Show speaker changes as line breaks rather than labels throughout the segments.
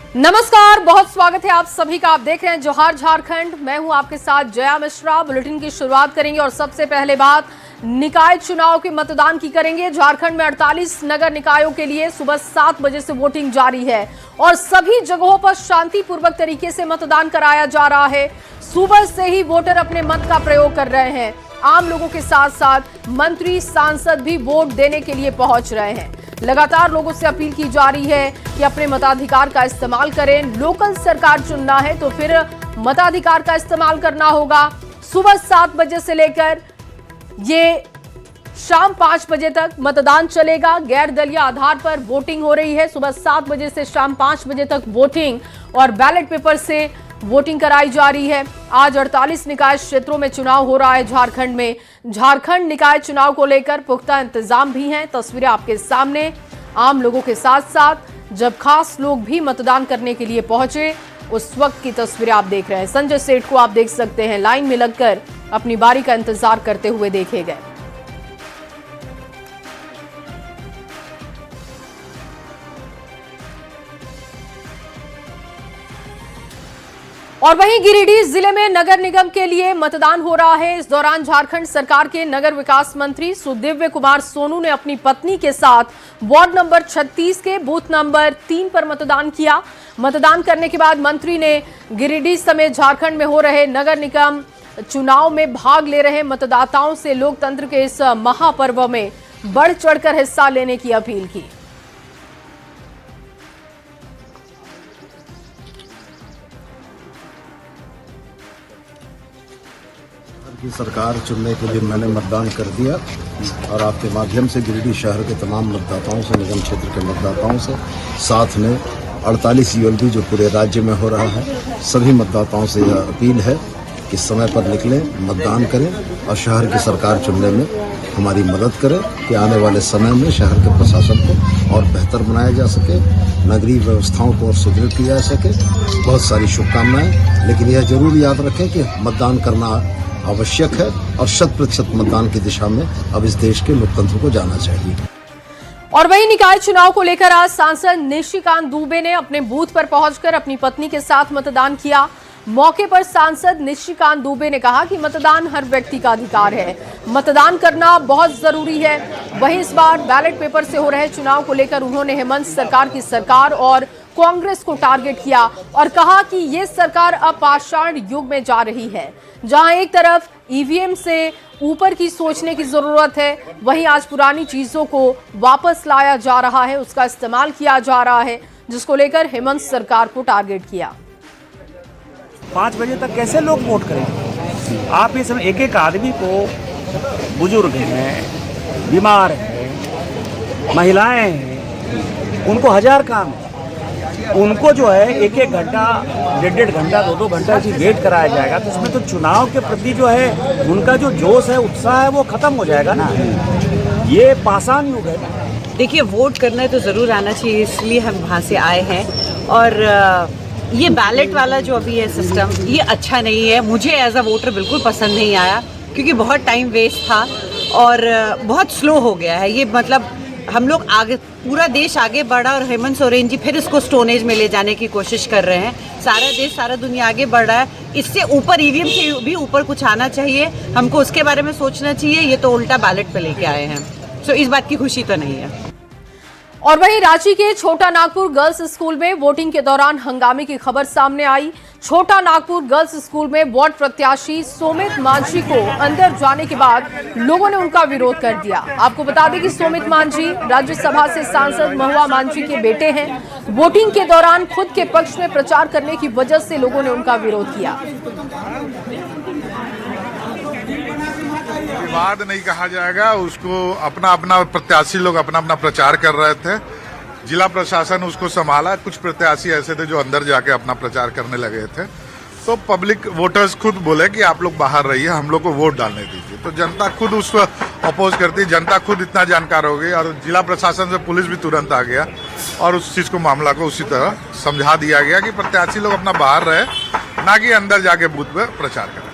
नमस्कार, बहुत स्वागत है आप सभी का। आप देख रहे हैं जोहार झारखंड। मैं हूं आपके साथ जया मिश्रा। बुलेटिन की शुरुआत करेंगे और सबसे पहले बात निकाय चुनाव के मतदान की करेंगे। झारखंड में 48 नगर निकायों के लिए सुबह 7 बजे से वोटिंग जारी है और सभी जगहों पर शांतिपूर्वक तरीके से मतदान कराया जा रहा है। सुबह से ही वोटर अपने मत का प्रयोग कर रहे हैं। आम लोगों के साथ साथ मंत्री, सांसद भी वोट देने के लिए पहुंच रहे हैं। लगातार लोगों से अपील की जा रही है कि अपने मताधिकार का इस्तेमाल करें। लोकल सरकार चुनना है तो फिर मताधिकार का इस्तेमाल करना होगा। सुबह 7 बजे से लेकर ये शाम 5 बजे तक मतदान चलेगा। गैर दलीय आधार पर वोटिंग हो रही है। सुबह 7 बजे से शाम 5 बजे तक वोटिंग और बैलेट पेपर से वोटिंग कराई जा रही है। आज 48 निकाय क्षेत्रों में चुनाव हो रहा है झारखंड में। झारखंड निकाय चुनाव को लेकर पुख्ता इंतजाम भी हैं। तस्वीरें आपके सामने। आम लोगों के साथ साथ जब खास लोग भी मतदान करने के लिए पहुंचे उस वक्त की तस्वीरें आप देख रहे हैं। संजय सेठ को आप देख सकते हैं लाइन में लगकर अपनी बारी का इंतजार करते हुए देखे गए। और वहीं गिरिडीह जिले में नगर निगम के लिए मतदान हो रहा है। इस दौरान झारखंड सरकार के नगर विकास मंत्री सुदिव्य कुमार सोनू ने अपनी पत्नी के साथ वार्ड नंबर 36 के बूथ नंबर 3 पर मतदान किया। मतदान करने के बाद मंत्री ने गिरिडीह समेत झारखंड में हो रहे नगर निगम चुनाव में भाग ले रहे मतदाताओं से लोकतंत्र के इस महापर्व में बढ़ चढ़कर हिस्सा लेने की अपील की।
की सरकार चुनने के लिए मैंने मतदान कर दिया और आपके माध्यम से गिरिडीह शहर के तमाम मतदाताओं से, निगम क्षेत्र के मतदाताओं से, साथ में 48 यूएलबी जो पूरे राज्य में हो रहा है, सभी मतदाताओं से यह अपील है कि समय पर निकलें, मतदान करें और शहर की सरकार चुनने में हमारी मदद करें कि आने वाले समय में शहर के प्रशासन को और बेहतर बनाया जा सके, नगरीय व्यवस्थाओं को और सुदृढ़ किया जा सके। बहुत सारी शुभकामनाएं, लेकिन यह जरूर याद रखें कि मतदान करना आवश्यक है और 100% मतदान की दिशा में अब इस देश के लोकतंत्र को जाना चाहिए।
और वहीं निकाय चुनाव को लेकर आज सांसद निशिकांत दुबे ने अपने बूथ पर पहुंचकर अपनी पत्नी के साथ मतदान किया। मौके पर सांसद निशिकांत दुबे ने कहा कि मतदान हर व्यक्ति का अधिकार है, मतदान करना बहुत जरूरी है। वहीं इस बार बैलेट पेपर से हो रहे चुनाव को लेकर उन्होंने हेमंत सरकार की सरकार और कांग्रेस को टारगेट किया और कहा कि ये सरकार अब पाषाण युग में जा रही है, जहां एक तरफ ईवीएम से ऊपर की सोचने की जरूरत है, वहीं आज पुरानी चीजों को वापस लाया जा रहा है, उसका इस्तेमाल किया जा रहा है, जिसको लेकर हेमंत सरकार को टारगेट किया।
5 बजे तक कैसे लोग वोट करेंगे? आप इस समय एक एक आदमी को, बुजुर्ग हैं, बीमार हैं, महिलाएं हैं, उनको 1000 काम है। उनको जो है एक घंटा, 1.5 घंटा, 2 घंटा जी वेट कराया जाएगा तो उसमें तो चुनाव के प्रति जो है उनका जो जोश है, उत्साह है, वो खत्म हो जाएगा ना। ये पाषाण युग है।
देखिए, वोट करना है तो ज़रूर आना चाहिए, इसलिए हम वहाँ से आए हैं। और ये बैलेट वाला जो अभी है सिस्टम, ये अच्छा नहीं है। मुझे एज अ वोटर बिल्कुल पसंद नहीं आया क्योंकि बहुत टाइम वेस्ट था और बहुत स्लो हो गया है ये। मतलब हम लोग आगे, पूरा देश आगे बढ़ा और हेमंत सोरेन जी फिर इसको स्टोनेज में ले जाने की कोशिश कर रहे हैं। सारा देश, सारा दुनिया आगे बढ़ रहा है। इससे ऊपर ईवीएम से भी ऊपर कुछ आना चाहिए, हमको उसके बारे में सोचना चाहिए। ये तो उल्टा बैलेट पे लेके आए हैं, सो इस बात की खुशी तो नहीं है।
और वहीं रांची के छोटा नागपुर गर्ल्स स्कूल में वोटिंग के दौरान हंगामे की खबर सामने आई। छोटा नागपुर गर्ल्स स्कूल में वार्ड प्रत्याशी सोमित मांझी को अंदर जाने के बाद लोगों ने उनका विरोध कर दिया। आपको बता दें कि सोमित मांझी राज्यसभा से सांसद महुआ मांझी के बेटे हैं। वोटिंग के दौरान खुद के पक्ष में प्रचार करने की वजह से लोगों ने उनका विरोध किया।
विवाद नहीं कहा जाएगा, उसको अपना अपना प्रत्याशी लोग अपना अपना प्रचार कर रहे थे। जिला प्रशासन उसको संभाला। कुछ प्रत्याशी ऐसे थे जो अंदर जाके अपना प्रचार करने लगे थे, तो पब्लिक वोटर्स खुद बोले कि आप लोग बाहर रहिए, हम लोग को वोट डालने दीजिए। तो जनता खुद उसको अपोज करती, जनता खुद इतना जानकार हो गई और जिला प्रशासन से पुलिस भी तुरंत आ गया और उस चीज को, मामला को उसी तरह समझा दिया गया कि प्रत्याशी लोग अपना बाहर रहे, ना कि अंदर जाके बूथ पे प्रचार करें।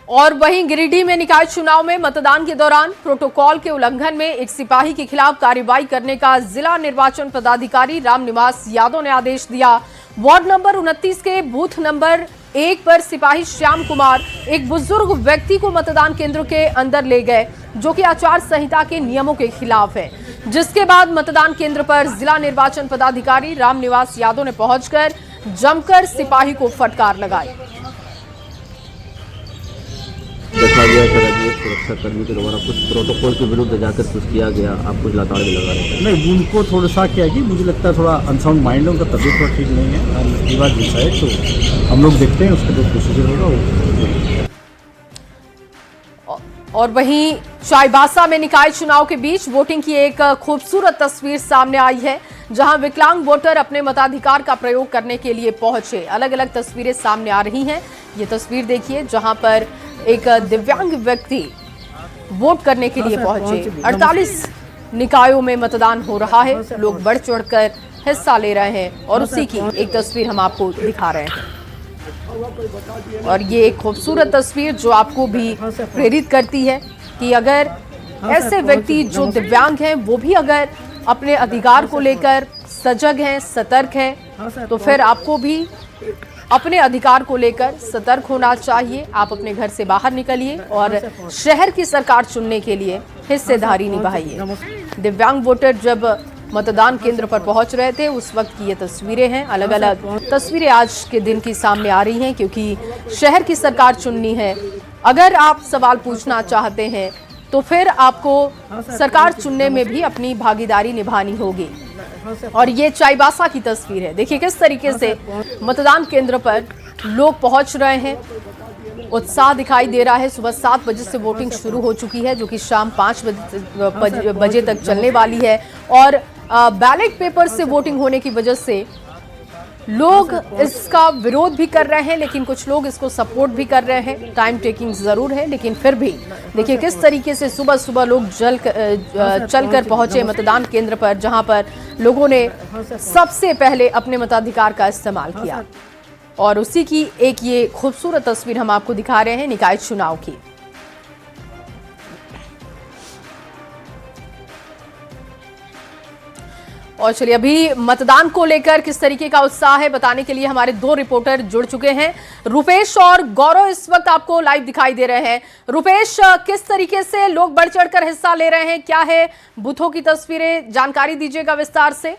और वहीं गिरिडीह में निकाय चुनाव में मतदान के दौरान प्रोटोकॉल के उल्लंघन में एक सिपाही के खिलाफ कार्रवाई करने का जिला निर्वाचन पदाधिकारी रामनिवास यादव ने आदेश दिया। वार्ड नंबर 29 के बूथ नंबर 1 पर सिपाही श्याम कुमार एक बुजुर्ग व्यक्ति को मतदान केंद्र के अंदर ले गए, जो कि आचार संहिता के नियमों के खिलाफ है। जिसके बाद मतदान केंद्र पर जिला निर्वाचन पदाधिकारी रामनिवास यादव ने पहुंचकर जमकर सिपाही को फटकार लगाई।
देखा गया कि राज्य सुरक्षा कर्मी के द्वारा कुछ प्रोटोकॉल के विरुद्ध जाकर कुछ किया गया, आप कुछ लाताड़ भी लगा रहे हैं।
नहीं, उनको थोड़ा सा क्या है कि मुझे लगता है थोड़ा अनसाउंड माइंड है, उनका तबीयत थोड़ा ठीक नहीं है, ये बात डिसाइड तो हम लोग देखते हैं उसका जो प्रोसीजर होगा वो।
और वहीं चाईबासा में निकाय चुनाव के बीच वोटिंग की एक खूबसूरत तस्वीर सामने आई है, जहां विकलांग वोटर अपने मताधिकार का प्रयोग करने के लिए पहुंचे। अलग अलग तस्वीरें सामने आ रही हैं। ये तस्वीर देखिए जहां पर एक दिव्यांग व्यक्ति वोट करने के लिए पहुंचे। 48 निकायों में मतदान हो रहा है, लोग बढ़ चढ़कर हिस्सा ले रहे हैं और उसी की एक तस्वीर हम आपको दिखा रहे हैं। और ये एक खूबसूरत तस्वीर जो आपको भी प्रेरित करती है कि अगर ऐसे व्यक्ति जो दिव्यांग हैं वो भी अगर अपने अधिकार को लेकर सजग हैं, सतर्क हैं, तो फिर आपको भी अपने अधिकार को लेकर सतर्क होना चाहिए। आप अपने घर से बाहर निकलिए और शहर की सरकार चुनने के लिए हिस्सेदारी निभाइए। दिव्यांग वोटर जब मतदान केंद्र पर पहुंच रहे थे उस वक्त की ये तस्वीरें हैं। अलग अलग तस्वीरें आज के दिन की सामने आ रही हैं क्योंकि शहर की सरकार चुननी है। अगर आप सवाल पूछना चाहते हैं तो फिर आपको सरकार चुनने में भी अपनी भागीदारी निभानी होगी। और ये चाईबासा की तस्वीर है। देखिए किस तरीके से मतदान केंद्र पर लोग पहुंच रहे हैं, उत्साह दिखाई दे रहा है। सुबह 7 बजे से वोटिंग शुरू हो चुकी है जो कि शाम 5 बजे तक चलने वाली है। और बैलेट पेपर से वोटिंग होने की वजह से लोग इसका विरोध भी कर रहे हैं, लेकिन कुछ लोग इसको सपोर्ट भी कर रहे हैं। टाइम टेकिंग जरूर है, लेकिन फिर भी देखिए किस तरीके से सुबह सुबह लोग चलकर पहुंचे मतदान केंद्र पर, जहां पर लोगों ने सबसे पहले अपने मताधिकार का इस्तेमाल किया। और उसी की एक ये खूबसूरत तस्वीर हम आपको दिखा रहे हैं निकाय चुनाव की। और चलिए अभी मतदान को लेकर किस तरीके का उत्साह है बताने के लिए हमारे 2 रिपोर्टर जुड़ चुके हैं। रुपेश और गौरव इस वक्त आपको लाइव दिखाई दे रहे हैं। रुपेश, किस तरीके से लोग बढ़ चढ़कर हिस्सा ले रहे हैं, क्या है बूथों की तस्वीरें, जानकारी दीजिएगा विस्तार से।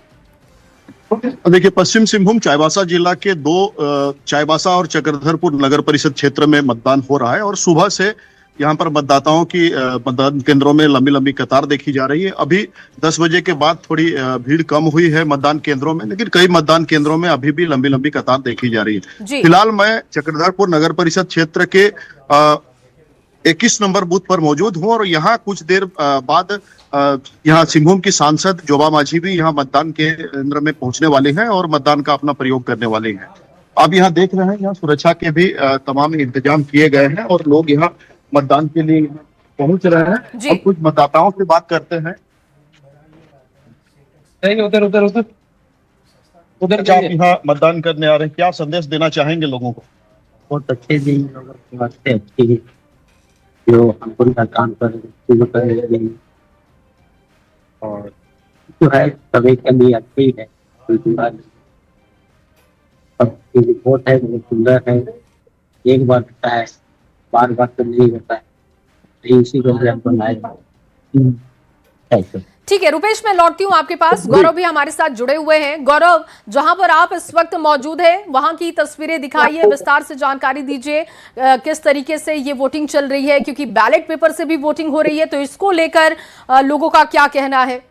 देखिए, पश्चिम सिंहभूम चाईबासा जिला के 2 चाईबासा और चक्रधरपुर नगर परिषद क्षेत्र में मतदान हो रहा है और सुबह से यहाँ पर मतदाताओं की मतदान केंद्रों में लंबी लंबी कतार देखी जा रही है। अभी 10 बजे के बाद थोड़ी भीड़ कम हुई है मतदान केंद्रों में, लेकिन कई मतदान केंद्रों में अभी भी लंबी लंबी कतार देखी जा रही है। फिलहाल मैं चक्रधरपुर नगर परिषद क्षेत्र के 21 नंबर बूथ पर मौजूद हूँ और यहाँ कुछ देर बाद यहाँ सिंहभूम की सांसद जोबा माझी भी यहाँ मतदान केंद्र में पहुंचने वाले हैं और मतदान का अपना प्रयोग करने वाले हैं। आप यहाँ देख रहे हैं, यहाँ सुरक्षा के भी तमाम इंतजाम किए गए हैं और लोग यहाँ मतदान के लिए पहुंच रहे हैं। अब कुछ मतदाताओं से बात करते हैं। उधर आप यहाँ मतदान करने आ रहे हैं, क्या संदेश देना चाहेंगे लोगों को?
बहुत अच्छे दिन अच्छी जो हमको काम कर और जो है सभी के लिए अच्छी है। रिपोर्ट है बहुत सुंदर है, एक बार होता है, बार बार तो नहीं होता है, इसी को बनाया।
ठीक है रुपेश, मैं लौटती हूँ आपके पास। गौरव भी हमारे साथ जुड़े हुए हैं। गौरव, जहां पर आप इस वक्त मौजूद है वहां की तस्वीरें दिखाइए, विस्तार से जानकारी दीजिए किस तरीके से ये वोटिंग चल रही है, क्योंकि बैलेट पेपर से भी वोटिंग हो रही है, तो इसको लेकर लोगों का क्या कहना है?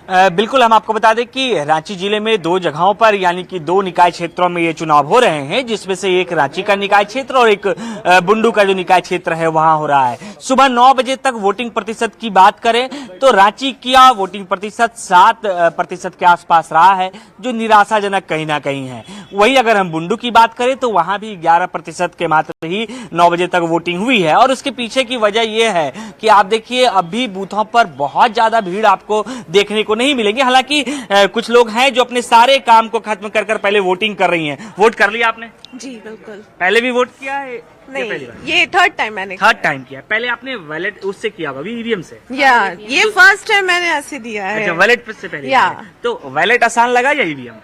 बिल्कुल, हम आपको बता दें कि रांची जिले में 2 जगहों पर यानी कि 2 निकाय क्षेत्रों में ये चुनाव हो रहे हैं, जिसमें से एक रांची का निकाय क्षेत्र और एक बुंडू का जो निकाय क्षेत्र है वहां हो रहा है। सुबह 9 बजे तक वोटिंग प्रतिशत की बात करें तो रांची का वोटिंग प्रतिशत 7% के आसपास रहा है, जो निराशाजनक कहीं ना कहीं है। वहीं अगर हम बुंडू की बात करें तो वहां भी 11% के मात्र ही 9 बजे तक वोटिंग हुई है। और उसके पीछे की वजह यह है कि आप देखिए अभी बूथों पर बहुत ज्यादा भीड़ आपको देखने को नहीं मिलेंगे। हालांकि कुछ लोग हैं जो अपने सारे काम को खत्म कर पहले वोटिंग कर रही हैं। वोट कर लिया आपने?
जी बिल्कुल।
पहले भी वोट किया है?
नहीं, ये थर्ड टाइम मैंने
थर्ड टाइम किया। पहले आपने वैलेट उससे किया होगा, अभी ईवीएम से?
या ये फर्स्ट टाइम मैंने ऐसे दिया है।
अच्छा, वैलेट से पहले
या।
किया है। तो वैलेट आसान लगा या EVM?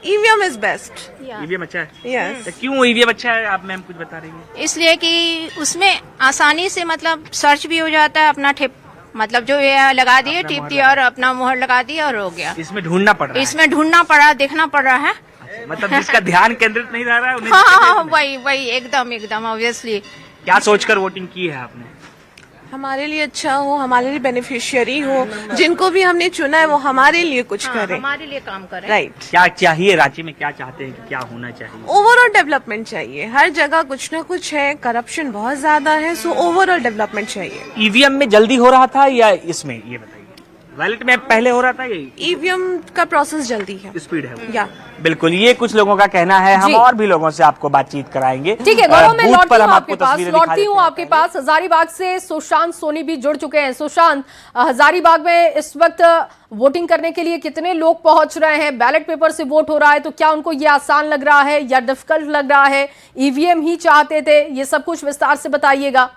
EVM is best.
EVM अच्छा है?
यस।
तो क्यों ईवीएम अच्छा है, आप मैम कुछ बता रही हैं?
इसलिए कि उसमें आसानी से मतलब सर्च भी हो जाता है, अपना टिप मतलब जो ये लगा दिए, टिप दिया और अपना मुहर लगा दिया और हो गया।
इसमें ढूंढना पड़ रहा है?
इसमें ढूंढना पड़ा, देखना पड़ रहा है।
मतलब जिसका ध्यान केंद्रित नहीं रह रहा है उन्हें
हाँ, वही एकदम ऑब्वियसली।
क्या सोचकर वोटिंग की है आपने?
हमारे लिए अच्छा हो, हमारे लिए बेनिफिशियरी हो, जिनको भी हमने चुना है वो हमारे लिए कुछ करे,
हमारे लिए काम करें।
राइट।
क्या चाहिए रांची में, क्या चाहते हैं कि क्या होना चाहिए?
ओवरऑल डेवलपमेंट चाहिए। हर जगह कुछ ना कुछ है, करप्शन बहुत ज्यादा है, सो ओवरऑल डेवलपमेंट चाहिए।
ईवीएम में जल्दी हो रहा था या इसमें, ये बताइए? वैलेट में पहले हो रहा था? ये
ईवीएम का प्रोसेस जल्दी है,
स्पीड है।
या
बिल्कुल, ये कुछ लोगों का कहना है। हम और भी लोगों से आपको बातचीत कराएंगे।
ठीक है गौरव, मैं लौटती हूँ आपके
हैं।
पास। हजारीबाग से सुशांत सोनी भी जुड़ चुके हैं। सुशांत, हजारीबाग में इस वक्त वोटिंग करने के लिए कितने लोग पहुंच रहे हैं? बैलेट पेपर से वोट हो रहा है, तो क्या उनको ये आसान लग रहा है या डिफिकल्ट लग रहा है? ईवीएम ही चाहते थे? ये सब कुछ विस्तार से बताइएगा।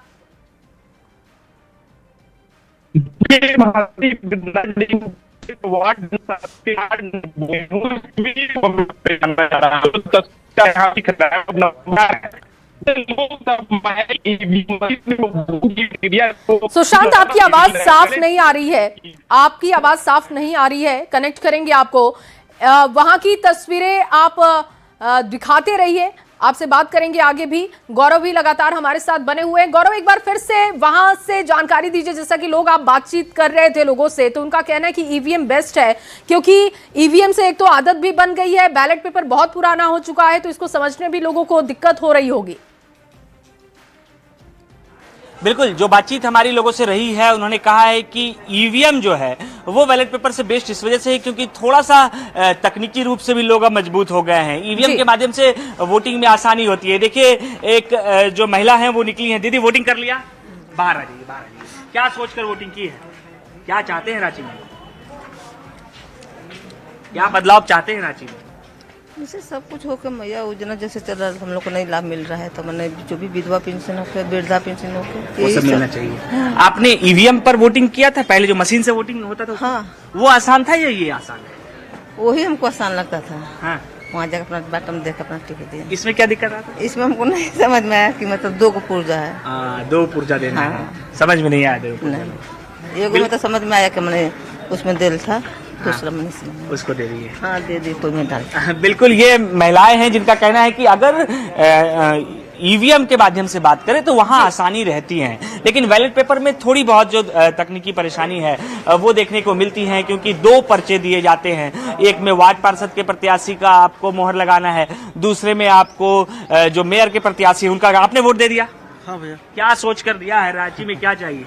सुशांत, आपकी आवाज साफ नहीं आ रही है, आपकी आवाज साफ नहीं आ रही है। कनेक्ट करेंगे आपको। वहां की तस्वीरें आप दिखाते रहिए, आपसे बात करेंगे आगे भी। गौरव भी लगातार हमारे साथ बने हुए हैं। गौरव, एक बार फिर से वहां से जानकारी दीजिए। जैसा कि लोग, आप बातचीत कर रहे थे लोगों से, तो उनका कहना है कि ईवीएम बेस्ट है, क्योंकि ईवीएम से एक तो आदत भी बन गई है, बैलेट पेपर बहुत पुराना हो चुका है, तो इसको समझने भी लोगों को दिक्कत हो रही होगी।
बिल्कुल, जो बातचीत हमारी लोगों से रही है, उन्होंने कहा है कि ईवीएम जो है वो बैलेट पेपर से बेस्ट इस वजह से है क्योंकि थोड़ा सा तकनीकी रूप से भी लोग अब मजबूत हो गए हैं। ईवीएम के माध्यम से वोटिंग में आसानी होती है। देखिए, एक जो महिला है वो निकली है। दीदी, वोटिंग कर लिया? बाहर आ जाइए, बाहर आ जाइए। क्या सोचकर वोटिंग की है? क्या चाहते हैं रांची में? क्या बदलाव चाहते हैं रांची में?
जैसे सब कुछ होकर मैया योजना जैसे चल रहा है, हम लोग को नहीं लाभ मिल रहा है, तो मैंने जो भी विधवा पेंशन हो, वृद्धा पेंशन हो,
वो सब मिलना चाहिए। आपने ईवीएम पर वोटिंग किया था? पहले जो मशीन से वोटिंग होता था,
हाँ,
वो आसान था या ये आसान है?
वही हमको आसान लगता था।
हाँ,
वहाँ जाकर अपना बटन देख अपना टिकट दिया।
इसमें क्या दिक्कत आता?
इसमें हमको नहीं समझ में आया कि मतलब 2 को पुर्जा है।
2 पुर्जा देना है, समझ में नहीं आया।
एगो में तो समझ में आया कि मैंने उसमें दिल था, दूसरा मैंने समझ
उसको दे दी है।
हाँ, दे दी, कोई में डाल।
बिल्कुल, ये महिलाएं हैं जिनका कहना है कि अगर ईवीएम के माध्यम से बात करें तो वहां आसानी रहती है, लेकिन बैलेट पेपर में थोड़ी बहुत जो तकनीकी परेशानी है वो देखने को मिलती है, क्योंकि 2 पर्चे दिए जाते हैं। एक में वार्ड पार्षद के प्रत्याशी का आपको मोहर लगाना है, दूसरे में आपको जो मेयर के प्रत्याशी उनका। आपने वोट दे दिया?
हाँ भैया।
क्या सोच कर दिया है? रांची में क्या चाहिए?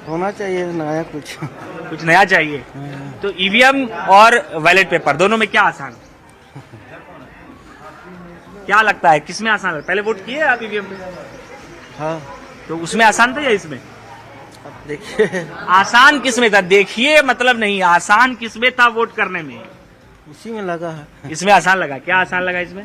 होना चाहिए नया, कुछ
नया चाहिए। तो ईवीएम और बैलेट पेपर दोनों में क्या आसान? क्या लगता है किसमें आसान है? पहले वोट किए आप ईवीएम में?
हाँ।
तो उसमें आसान था या इसमें?
अब देखिए
आसान किसमें था? देखिए मतलब नहीं, आसान किसमें था वोट करने में?
उसी में लगा है।
इसमें आसान लगा? क्या आसान लगा इसमें?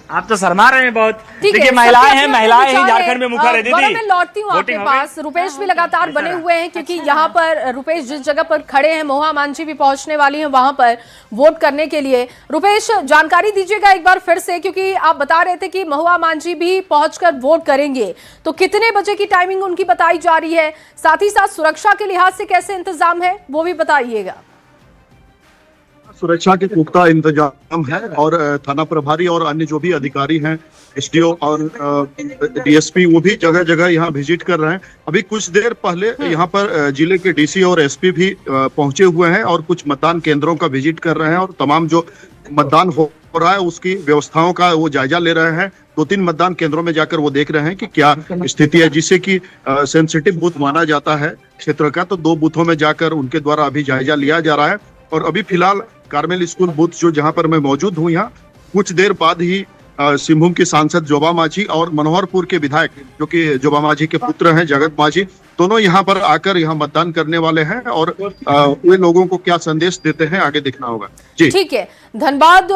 आप तो शर्मा रहे हैं बहुत। देखिए, महिलाएं हैं, महिलाएं ही झारखंड में मुखर है। दीदी,
मैं लौटती हूँ आपके पास। रुपेश भी लगातार बने हुए हैं, क्योंकि यहाँ पर रुपेश जिस जगह पर खड़े हैं, महुआ मांझी भी पहुंचने वाली हैं वहां पर वोट करने के लिए। रुपेश, जानकारी दीजिएगा एक बार फिर से, क्योंकि आप बता रहे थे कि महुआ मांझी भी पहुंचकर वोट करेंगे, तो कितने बजे की टाइमिंग उनकी बताई जा रही है? साथ ही साथ सुरक्षा के लिहाज से कैसे इंतजाम है, वो भी बताइएगा।
सुरक्षा के पुख्ता इंतजाम है और थाना प्रभारी और अन्य जो भी अधिकारी हैं, एसडीओ और डीएसपी, वो भी जगह जगह यहाँ विजिट कर रहे हैं। अभी कुछ देर पहले यहाँ पर जिले के डीसी और एसपी भी पहुंचे हुए हैं और कुछ मतदान केंद्रों का विजिट कर रहे हैं और तमाम जो मतदान हो रहा है उसकी व्यवस्थाओं का वो जायजा ले रहे हैं। 2-3 मतदान केंद्रों में जाकर वो देख रहे हैं कि क्या स्थिति है, जिससे कि सेंसिटिव बूथ माना जाता है क्षेत्र का, तो 2 बूथों में जाकर उनके द्वारा अभी जायजा लिया जा रहा है। और अभी फिलहाल कार्मेल स्कूल बूथ जो जहां पर मैं मौजूद हूं, यहाँ कुछ देर बाद ही सिंहभूम के सांसद जोबा माझी और मनोहरपुर के विधायक जो कि जोबा माझी के पुत्र हैं जगत माझी, दोनों यहाँ पर आकर यहाँ मतदान करने वाले हैं और वे लोगों को क्या संदेश देते हैं आगे देखना होगा। जी
ठीक है, धन्यवाद।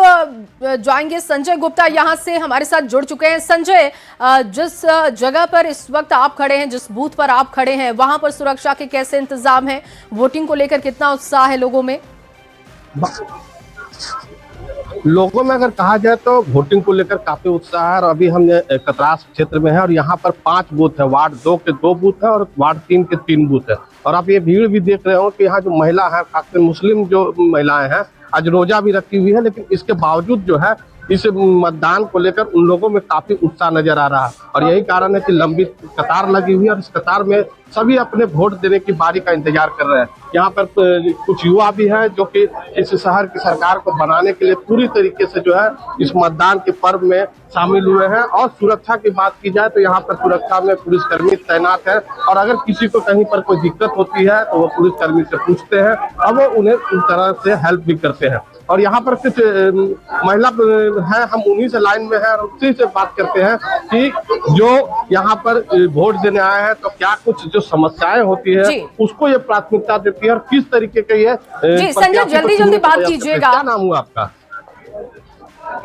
जाएंगे संजय गुप्ता यहाँ से हमारे साथ जुड़ चुके हैं। संजय, जिस जगह पर इस वक्त आप खड़े हैं, जिस बूथ पर आप खड़े हैं, वहां पर सुरक्षा के कैसे इंतजाम हैं? वोटिंग को लेकर कितना उत्साह है लोगों में?
लोगों में अगर कहा जाए तो वोटिंग को लेकर काफी उत्साह है और अभी हम कतरास क्षेत्र में है और यहाँ पर 5 बूथ है। वार्ड 2 के 2 बूथ है और वार्ड 3 के 3 बूथ है। और आप ये भीड़ भी देख रहे हो कि यहाँ जो महिला है, खासकर मुस्लिम जो महिलाएं हैं, आज रोजा भी रखी हुई है, लेकिन इसके बावजूद जो है इस मतदान को लेकर उन लोगों में काफी उत्साह नजर आ रहा है। और यही कारण है कि लंबी कतार लगी हुई है और इस कतार में सभी अपने वोट देने की बारी का इंतजार कर रहे हैं। यहाँ पर कुछ युवा भी हैं जो कि इस शहर की सरकार को बनाने के लिए पूरी तरीके से जो है इस मतदान के पर्व में शामिल हुए हैं। और सुरक्षा की बात की जाए तो यहाँ पर सुरक्षा में पुलिसकर्मी तैनात है और अगर किसी को कहीं पर कोई दिक्कत होती है तो वो पुलिसकर्मी से पूछते हैं और वो उन्हें उस तरह से हेल्प भी करते हैं। और यहाँ पर कुछ महिला है, हम उन्हीं से लाइन में है और उसी से बात करते हैं कि जो यहाँ पर वोट देने आए हैं तो क्या कुछ जो समस्याएं होती है उसको ये प्राथमिकता देती है और किस तरीके के ये
जी संजय जल्दी बात कीजिएगा।
क्या नाम हुआ आपका?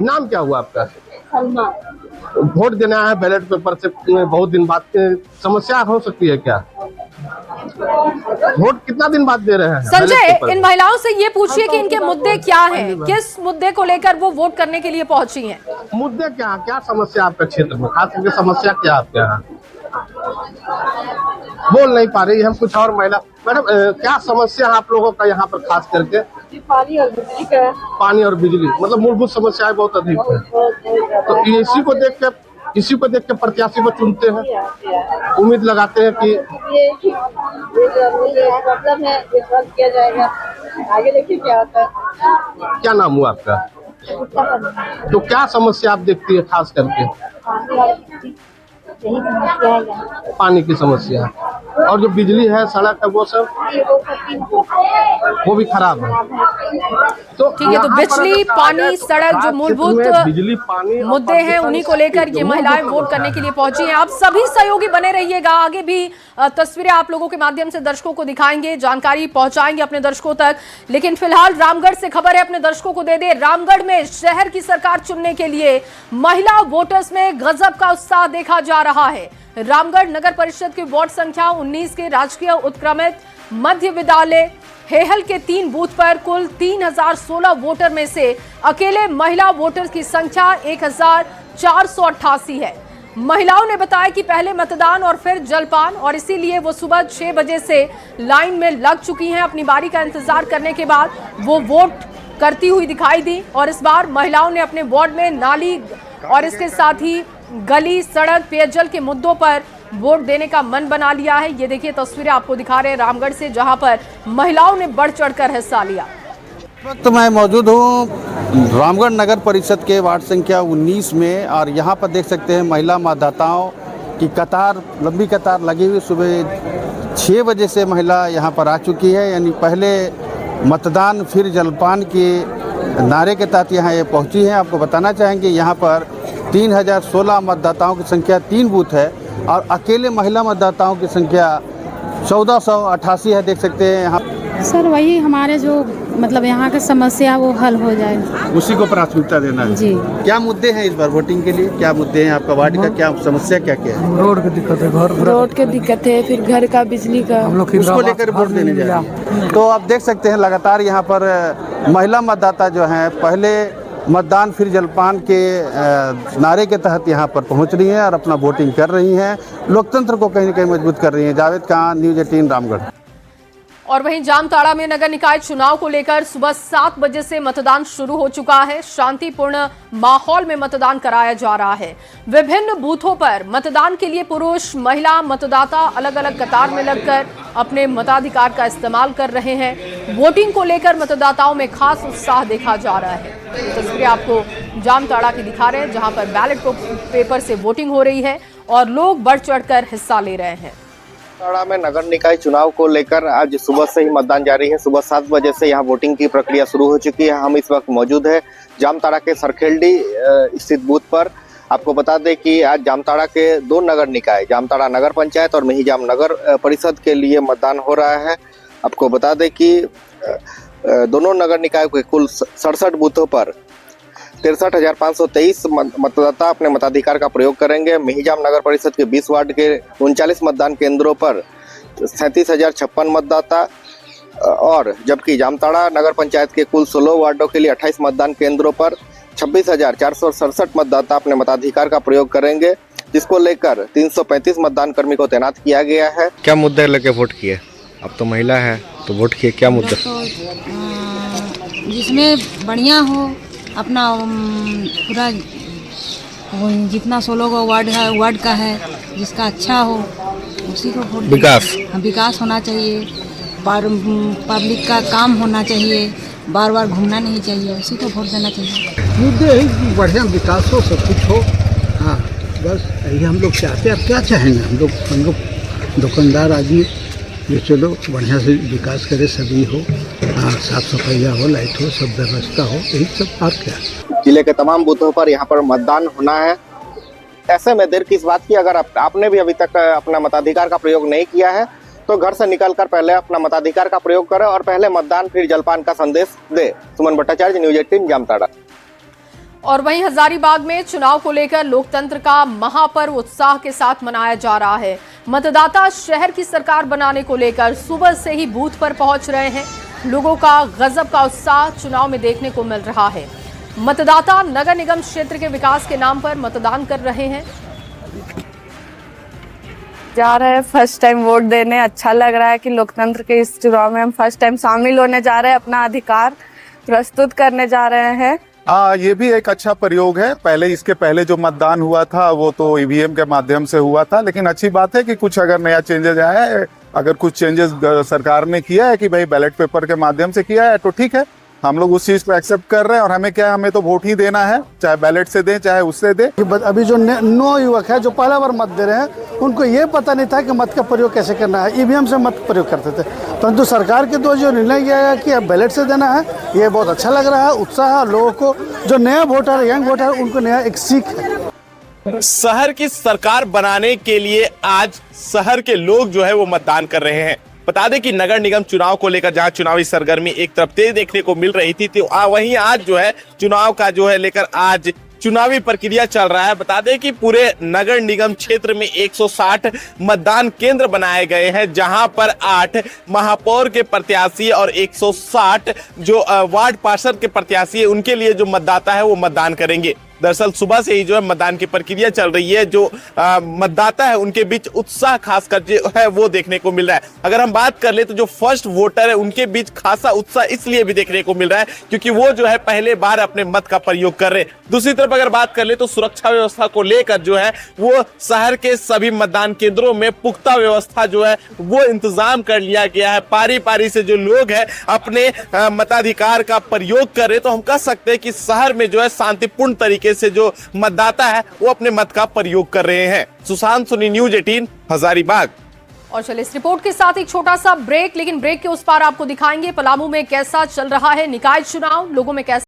नाम क्या हुआ आपका? वोट देने आए हैं बैलेट पेपर से बहुत दिन बाद, समस्या हो सकती है क्या? वोट कितना दिन बाद दे रहे हैं?
संजय, इन महिलाओं से ये पूछिए कि इनके मुद्दे क्या हैं, किस मुद्दे को लेकर वो वोट करने के लिए पहुंची हैं?
मुद्दे क्या समस्या आपके क्षेत्र में, खास करके समस्या क्या आपके यहाँ? बोल नहीं पा रही हम। कुछ और महिला, मैडम क्या समस्या है आप लोगों का यहाँ पर खास करके?
पानी और बिजली का। पानी और बिजली,
मतलब मूलभूत समस्याएं बहुत अधिक है। तो इसी को देख के प्रत्याशी को चुनते हैं, उम्मीद लगाते हैं कि
ये प्रॉब्लम है, ये सॉल्व किया जाएगा। आगे देखिए क्या होता है।
क्या नाम हुआ आपका? तो क्या समस्या आप देखती है खास करके?
यही समस्या है,
पानी की समस्या और जो बिजली है, सड़क है, वो सब वो भी खराब है।
तो ठीक है, तो बिजली, पानी, सड़क जो मूलभूत
बिजली, पानी
मुद्दे हैं उन्हीं को लेकर ये महिलाएं वोट करने के लिए पहुंची हैं। आप सभी सहयोगी बने रहिएगा, आगे भी तस्वीरें आप लोगों के माध्यम से दर्शकों को दिखाएंगे, जानकारी पहुंचाएंगे अपने दर्शकों तक। लेकिन फिलहाल रामगढ़ से खबर है, अपने दर्शकों को दे दे। रामगढ़ में शहर की सरकार चुनने के लिए महिला वोटर्स में गजब का उत्साह देखा जा रहा है। रामगढ़ नगर परिषद की वार्ड संख्या 19 के राजकीय उत्क्रमित मध्य विद्यालय हेहल के 3 बूथ पर कुल 3016 वोटर में से अकेले महिला वोटर्स की संख्या 1488 है। महिलाओं ने बताया कि पहले मतदान और फिर जलपान, और इसीलिए वो सुबह 6 बजे से लाइन में लग चुकी हैं। अपनी बारी का इंतजार करने के बाद वो वोट करती हुई दिखाई दी। और इस बार महिलाओं ने अपने वार्ड में नाली और इसके साथ ही गली, सड़क, पेयजल के मुद्दों पर वोट देने का मन बना लिया है। ये देखिए तस्वीरें आपको दिखा रहे हैं रामगढ़ से, जहां पर महिलाओं ने बढ़ चढ़कर हिस्सा लिया।
तो मैं मौजूद हूँ रामगढ़ नगर परिषद के वार्ड संख्या 19 में और यहाँ पर देख सकते हैं महिला मतदाताओं की कतार, लंबी कतार लगी हुई। सुबह 6 बजे से महिला यहाँ पर आ चुकी है, यानी पहले मतदान फिर जलपान के नारे के तहत यहाँ ये पहुँची हैं। आपको बताना चाहेंगे यहाँ पर 3016 मतदाताओं की संख्या 3 बूथ है और अकेले महिला मतदाताओं की संख्या 1488 है। देख सकते हैं यहाँ
सर, वही हमारे जो मतलब यहाँ की समस्या वो हल हो जाए,
उसी को प्राथमिकता देना है
जी।
क्या मुद्दे हैं इस बार वोटिंग के लिए? क्या मुद्दे हैं आपका वार्ड का? क्या समस्या क्या है?
रोड की दिक्कत है,
रोड की दिक्कत है, फिर घर का, बिजली का,
हम लोग
उसको लेकर वोट देने जा रहे हैं। तो आप देख सकते हैं लगातार यहाँ पर महिला मतदाता जो हैं पहले मतदान फिर जलपान के नारे के तहत यहाँ पर पहुँच रही हैं और अपना वोटिंग कर रही हैं, लोकतंत्र को कहीं न कहीं मजबूत कर रही हैं। जावेद खान, न्यूज़ 18 रामगढ़।
और वहीं जामताड़ा में नगर निकाय चुनाव को लेकर सुबह 7 बजे से मतदान शुरू हो चुका है। शांतिपूर्ण माहौल में मतदान कराया जा रहा है। विभिन्न बूथों पर मतदान के लिए पुरुष, महिला मतदाता अलग अलग कतार में लगकर अपने मताधिकार का इस्तेमाल कर रहे हैं। वोटिंग को लेकर मतदाताओं में खास उत्साह देखा जा रहा है। तस्वीरें आपको जामताड़ा की दिखा रहे हैं, जहां पर बैलेट पेपर से वोटिंग हो रही है और लोग बढ़ चढ़कर हिस्सा ले रहे हैं।
जामताड़ा में नगर निकाय चुनाव को लेकर आज सुबह से ही मतदान जारी है। सुबह 7 बजे से यहाँ वोटिंग की प्रक्रिया शुरू हो चुकी है। हम इस वक्त मौजूद है जामताड़ा के सरखेलडी स्थित बूथ पर। आपको बता दें कि आज जामताड़ा के 2 नगर निकाय, जामताड़ा नगर पंचायत और मेहिजाम नगर परिषद के लिए मतदान हो रहा है। आपको बता दें कि दोनों नगर निकायों के कुल 67 बूथों पर 63,523 मतदाता अपने मताधिकार का प्रयोग करेंगे। मेहिजाम नगर परिषद के 20 वार्ड के 39 मतदान केंद्रों पर 37,056 मतदाता और जबकि जामताड़ा नगर पंचायत के कुल 16 वार्डों के लिए 28 मतदान केंद्रों पर 26,467 मतदाता अपने मताधिकार का प्रयोग करेंगे, जिसको लेकर 335 मतदान कर्मी को तैनात किया गया है।
क्या मुद्दे लेके वोट किए? अब तो महिला है तो वोट किए, क्या मुद्दा?
जिसमें बढ़िया हो अपना पूरा जितना 16 वार्ड का है, जिसका अच्छा हो उसी को वोट। विकास होना चाहिए, पब्लिक का काम होना चाहिए, बार बार घूमना नहीं चाहिए, उसी को वोट देना चाहिए।
मुद्दे ही बढ़िया विकास हो, सब कुछ हो। हाँ, बस यही हम लोग चाहते हैं। अब क्या चाहेंगे हम लोग दुकानदार आदमी, ये चलो बढ़िया से विकास करे, सभी हो। हाँ, साफ सफाइया हो, लाइट हो, सब व्यवस्था हो, यही सब। और क्या,
जिले के तमाम बूथों पर यहाँ पर मतदान होना है। ऐसे में देर किस बात की, अगर आपने भी अभी तक अपना मताधिकार का प्रयोग नहीं किया है तो घर से निकलकर पहले अपना मताधिकार का प्रयोग करें और पहले मतदान फिर जलपान का संदेश दे। सुमन भट्टाचार्य, न्यूज 18 जामताड़ा।
और वहीं हजारीबाग में चुनाव को लेकर लोकतंत्र का महापर्व उत्साह के साथ मनाया जा रहा है। मतदाता शहर की सरकार बनाने को लेकर सुबह से ही बूथ पर पहुंच रहे हैं। लोगों का गजब का उत्साह चुनाव में देखने को मिल रहा है। मतदाता नगर निगम क्षेत्र के विकास के नाम पर मतदान कर रहे हैं।
जा रहे हैं फर्स्ट टाइम वोट देने। अच्छा लग रहा है कि लोकतंत्र के इस चुनाव में हम फर्स्ट टाइम शामिल होने जा रहे हैं, अपना अधिकार प्रस्तुत करने जा रहे हैं।
ये भी एक अच्छा प्रयोग है। इसके पहले जो मतदान हुआ था वो तो ईवीएम के माध्यम से हुआ था, लेकिन अच्छी बात है कि कुछ अगर नया चेंजेस आया है, अगर कुछ चेंजेस सरकार ने किया है कि भाई बैलेट पेपर के माध्यम से किया है तो ठीक है, हम लोग उस चीज को एक्सेप्ट कर रहे हैं। और हमें क्या है, हमें तो वोट ही देना है, चाहे बैलेट से दें चाहे उससे दें।
अभी जो नो युवक है जो पहला बार मत दे रहे हैं, उनको ये पता नहीं था कि मत का प्रयोग कैसे करना है। ईवीएम से मत प्रयोग करते थे, परंतु सरकार के द्वारा जो निर्णय किया गया कि अब बैलेट से देना है, ये बहुत अच्छा लग रहा है। उत्साह है लोगों को, जो नया वोटर यंग वोटर, उनको नया एक सीख है।
शहर की सरकार बनाने के लिए आज शहर के लोग जो है वो मतदान कर रहे हैं। बता दें कि नगर निगम चुनाव को लेकर जहां चुनावी सरगर्मी एक तरफ तेज देखने को मिल रही थी, तो वहीं आज जो है चुनाव का जो है लेकर आज चुनावी प्रक्रिया चल रहा है। बता दें कि पूरे नगर निगम क्षेत्र में 160 मतदान केंद्र बनाए गए हैं, जहां पर 8 महापौर के प्रत्याशी और 160 जो वार्ड पार्षद के प्रत्याशी है, उनके लिए जो मतदाता है वो मतदान करेंगे। दरअसल सुबह से ही जो है मतदान की प्रक्रिया चल रही है। जो मतदाता है उनके बीच उत्साह खासकर जो है वो देखने को मिल रहा है। अगर हम बात कर ले तो जो फर्स्ट वोटर है उनके बीच खासा उत्साह इसलिए भी देखने को मिल रहा है क्योंकि वो जो है पहले बार अपने मत का प्रयोग कर रहे हैं। दूसरी तरफ अगर बात कर ले तो सुरक्षा व्यवस्था को लेकर जो है वो शहर के सभी मतदान केंद्रों में पुख्ता व्यवस्था जो है वो इंतजाम कर लिया गया है। पारी पारी से जो लोग हैं अपने मताधिकार का प्रयोग कर रहे, तो हम कह सकते हैं कि शहर में जो है शांतिपूर्ण तरीके से जो मतदाता है वो अपने मत का प्रयोग कर रहे हैं। सुशांत सोनी, न्यूज 18 हजारीबाग।
और चलिए इस रिपोर्ट के साथ एक छोटा सा ब्रेक, लेकिन ब्रेक के उस पार आपको दिखाएंगे पलामू में कैसा चल रहा है निकाय चुनाव, लोगों में कैसा